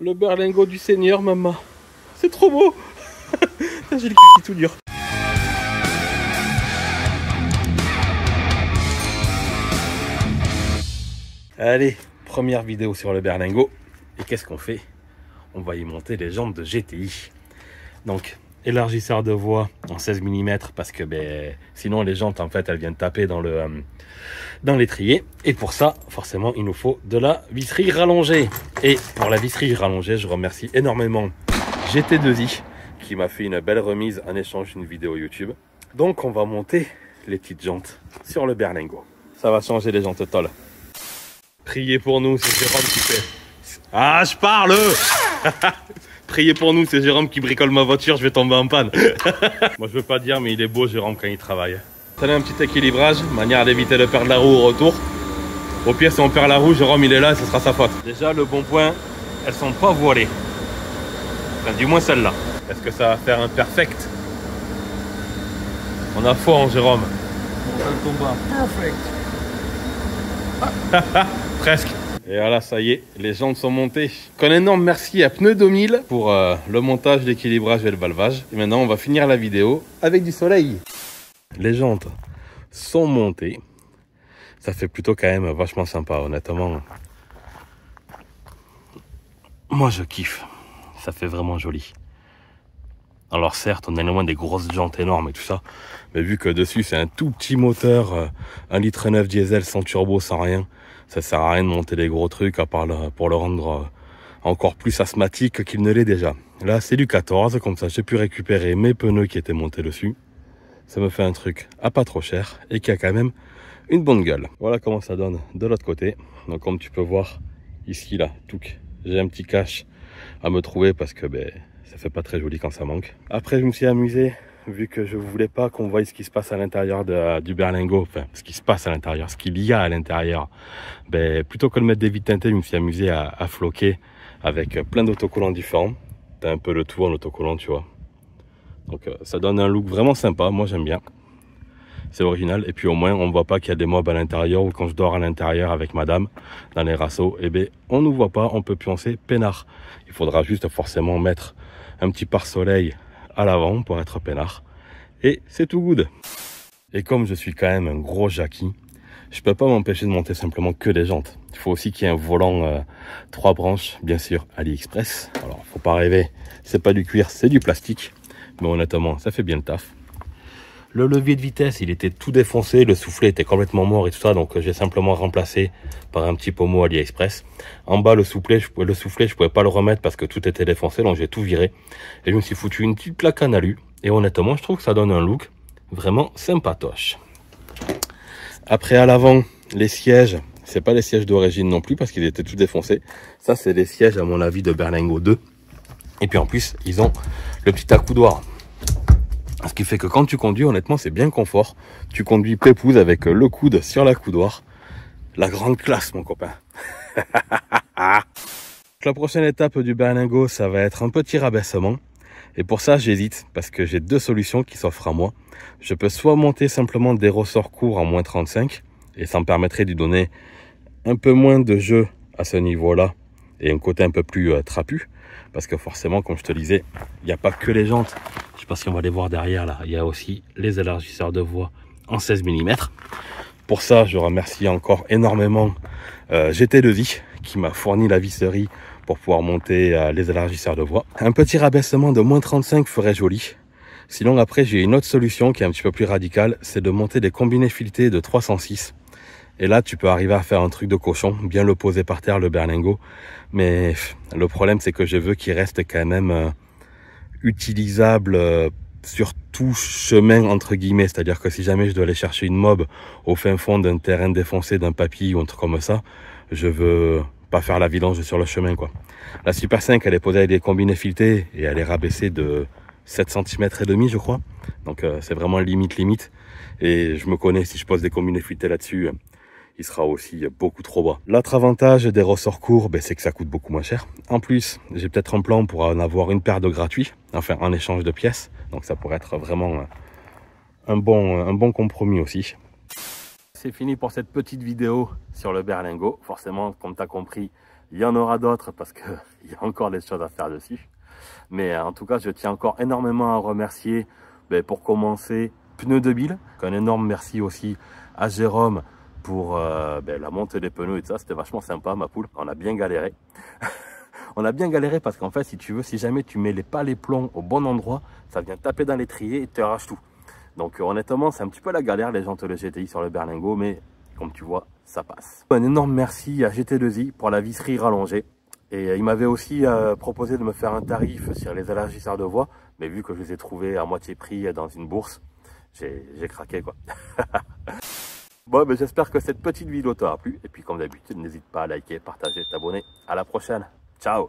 Le berlingot du Seigneur, maman. C'est trop beau. J'ai le kiki tout dur. Allez, première vidéo sur le berlingot. Et qu'est-ce qu'on fait? On va y monter les jantes de GTI. Donc, élargisseur de voie en 16 mm parce que sinon les jantes en fait elles viennent taper dans l'étrier. Et pour ça, forcément, il nous faut de la visserie rallongée. Et pour la visserie rallongée, je remercie énormément GT2i qui m'a fait une belle remise en échange d'une vidéo YouTube. Donc, on va monter les petites jantes sur le berlingot. Ça va changer les jantes tolles. Priez pour nous, c'est Jérôme qui fait. Ah, je parle. Priez pour nous, c'est Jérôme qui bricole ma voiture, je vais tomber en panne. Moi, je veux pas dire, mais il est beau, Jérôme, quand il travaille. Ça donne un petit équilibrage, manière d'éviter de perdre la roue au retour. Au pire, si on perd la roue, Jérôme, il est là et ce sera sa faute. Déjà, le bon point, elles sont pas voilées. Enfin, du moins celle-là. Est-ce que ça va faire un perfect? On a foi en Jérôme. Mortal Kombat. Perfect. Presque. Et voilà, ça y est, les jantes sont montées. Un énorme merci à Pneus 2000 pour le montage, l'équilibrage et le valvage. Et maintenant, on va finir la vidéo avec du soleil. Les jantes sont montées. Ça fait plutôt quand même vachement sympa, honnêtement. Moi, je kiffe. Ça fait vraiment joli. Alors certes, on est loin des grosses jantes énormes et tout ça. Mais vu que dessus, c'est un tout petit moteur, 1,9 litre diesel sans turbo, sans rien. Ça sert à rien de monter des gros trucs à part pour le rendre encore plus asthmatique qu'il ne l'est déjà. Là, c'est du 14, comme ça j'ai pu récupérer mes pneus qui étaient montés dessus. Ça me fait un truc à pas trop cher et qui a quand même une bonne gueule. Voilà comment ça donne de l'autre côté. Donc comme tu peux voir ici, là, j'ai un petit cache à me trouver parce que ça fait pas très joli quand ça manque. Après, je me suis amusé, vu que je voulais pas qu'on voie ce qui se passe à l'intérieur du berlingot, enfin ce qui se passe à l'intérieur, ce qu'il y a à l'intérieur. Plutôt que de mettre des vitres teintées, je me suis amusé à floquer avec plein d'autocollants différents. T'as un peu le tout en autocollant, tu vois. Donc ça donne un look vraiment sympa, moi j'aime bien. C'est original, et puis au moins on voit pas qu'il y a des mobs à l'intérieur, ou quand je dors à l'intérieur avec madame dans les rassos, on nous voit pas, on peut pioncer peinard. Il faudra juste forcément mettre un petit pare-soleil à l'avant pour être peinard, et c'est tout good. Et comme je suis quand même un gros Jackie, je peux pas m'empêcher de monter simplement que des jantes. Il faut aussi qu'il y ait un volant 3 branches, bien sûr AliExpress. Alors faut pas rêver, c'est pas du cuir, c'est du plastique, mais honnêtement ça fait bien le taf. Le levier de vitesse, il était tout défoncé, le soufflet était complètement mort et tout ça, donc j'ai simplement remplacé par un petit pommeau AliExpress. En bas, le soufflet, je pouvais pas le remettre parce que tout était défoncé, donc j'ai tout viré. Et je me suis foutu une petite plaque en alu. Et honnêtement, je trouve que ça donne un look vraiment sympatoche. Après, à l'avant, les sièges, c'est pas les sièges d'origine non plus parce qu'ils étaient tout défoncés. Ça, c'est les sièges, à mon avis, de berlingot 2. Et puis en plus, ils ont le petit accoudoir. Ce qui fait que quand tu conduis, honnêtement, c'est bien confort. Tu conduis pépouze avec le coude sur l'accoudoir. La grande classe, mon copain. La prochaine étape du berlingot, ça va être un petit rabaissement. Et pour ça, j'hésite parce que j'ai deux solutions qui s'offrent à moi. Je peux soit monter simplement des ressorts courts en moins 35 et ça me permettrait de donner un peu moins de jeu à ce niveau-là et un côté un peu plus trapu. Parce que forcément, comme je te disais, il n'y a pas que les jantes. Je sais pas si on va les voir derrière là. Il y a aussi les élargisseurs de voie en 16 mm. Pour ça, je remercie encore énormément GT2i qui m'a fourni la visserie pour pouvoir monter les élargisseurs de voie. Un petit rabaissement de moins 35 ferait joli. Sinon, après, j'ai une autre solution qui est un petit peu plus radicale. C'est de monter des combinés filetés de 306. Et là, tu peux arriver à faire un truc de cochon, bien le poser par terre, le berlingot. Mais le problème, c'est que je veux qu'il reste quand même utilisable sur tout chemin, entre guillemets. C'est-à-dire que si jamais je dois aller chercher une mob au fin fond d'un terrain défoncé, d'un papy ou un truc comme ça, je veux pas faire la vidange sur le chemin, quoi. La Super 5, elle est posée avec des combinés filetés et elle est rabaissée de 7 cm et demi, je crois. Donc c'est vraiment limite. Et je me connais, si je pose des combinés filetés là-dessus, il sera aussi beaucoup trop bas. L'autre avantage des ressorts courts, c'est que ça coûte beaucoup moins cher. En plus, j'ai peut-être un plan pour en avoir une paire de gratuits, enfin en échange de pièces. Donc ça pourrait être vraiment un bon compromis aussi. C'est fini pour cette petite vidéo sur le berlingot. Forcément, comme tu as compris, Il y en aura d'autres parce qu'il y a encore des choses à faire dessus. Mais en tout cas, je tiens encore énormément à remercier, pour commencer, Pneus de Bill. Un énorme merci aussi à Jérôme pour la montée des pneus et tout ça. C'était vachement sympa, ma poule. On a bien galéré. On a bien galéré parce qu'en fait, si tu veux, si jamais tu mets pas les plombs au bon endroit, ça vient taper dans l'étrier et te arrache tout. Donc honnêtement, c'est un petit peu la galère, les jantes de GTI sur le berlingot, mais comme tu vois, ça passe. Un énorme merci à GT2i pour la visserie rallongée. Et il m'avait aussi proposé de me faire un tarif sur les élargisseurs de voie, mais vu que je les ai trouvés à moitié prix dans une bourse, j'ai craqué quoi. Bon, j'espère que cette petite vidéo t'aura plu. Et puis comme d'habitude, n'hésite pas à liker, partager, t'abonner. À la prochaine. Ciao.